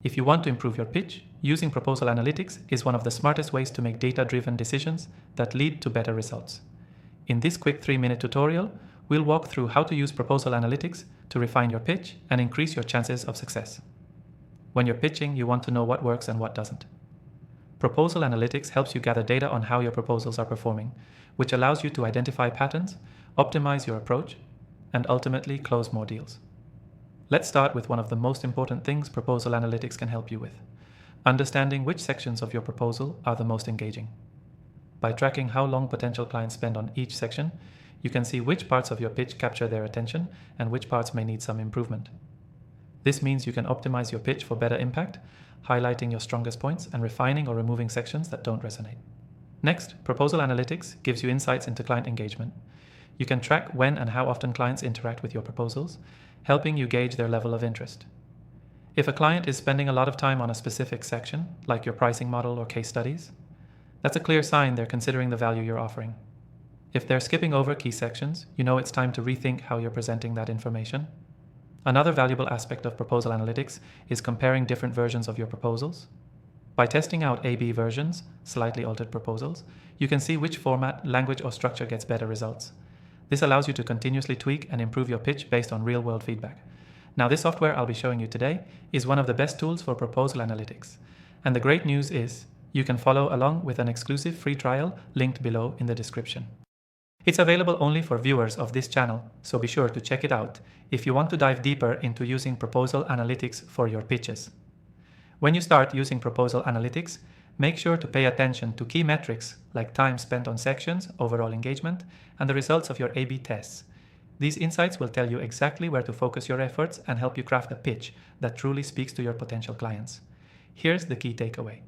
If you want to improve your pitch, using proposal analytics is one of the smartest ways to make data-driven decisions that lead to better results. In this quick 3-minute tutorial, we'll walk through how to use proposal analytics to refine your pitch and increase your chances of success. When you're pitching, you want to know what works and what doesn't. Proposal analytics helps you gather data on how your proposals are performing, which allows you to identify patterns, optimize your approach, and ultimately close more deals. Let's start with one of the most important things proposal analytics can help you with: understanding which sections of your proposal are the most engaging. By tracking how long potential clients spend on each section, you can see which parts of your pitch capture their attention and which parts may need some improvement. This means you can optimize your pitch for better impact, highlighting your strongest points and refining or removing sections that don't resonate. Next, proposal analytics gives you insights into client engagement. You can track when and how often clients interact with your proposals, helping you gauge their level of interest. If a client is spending a lot of time on a specific section, like your pricing model or case studies, that's a clear sign they're considering the value you're offering. If they're skipping over key sections, you know it's time to rethink how you're presenting that information. Another valuable aspect of proposal analytics is comparing different versions of your proposals. By testing out A/B versions, slightly altered proposals, you can see which format, language, or structure gets better results. This allows you to continuously tweak and improve your pitch based on real-world feedback. Now, this software I'll be showing you today is one of the best tools for proposal analytics. And the great news is you can follow along with an exclusive free trial linked below in the description. It's available only for viewers of this channel, so be sure to check it out if you want to dive deeper into using proposal analytics for your pitches. When you start using proposal analytics, make sure to pay attention to key metrics like time spent on sections, overall engagement, and the results of your A/B tests. These insights will tell you exactly where to focus your efforts and help you craft a pitch that truly speaks to your potential clients. Here's the key takeaway.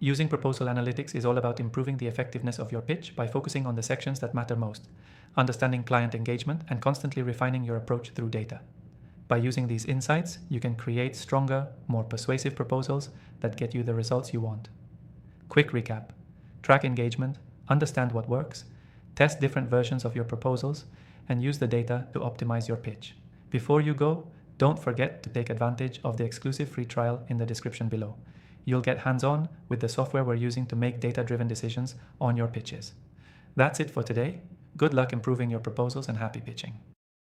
Using proposal analytics is all about improving the effectiveness of your pitch by focusing on the sections that matter most, understanding client engagement, and constantly refining your approach through data. By using these insights, you can create stronger, more persuasive proposals that get you the results you want. Quick recap: track engagement, understand what works, test different versions of your proposals, and use the data to optimize your pitch. Before you go, don't forget to take advantage of the exclusive free trial in the description below. You'll get hands-on with the software we're using to make data-driven decisions on your pitches. That's it for today. Good luck improving your proposals and happy pitching.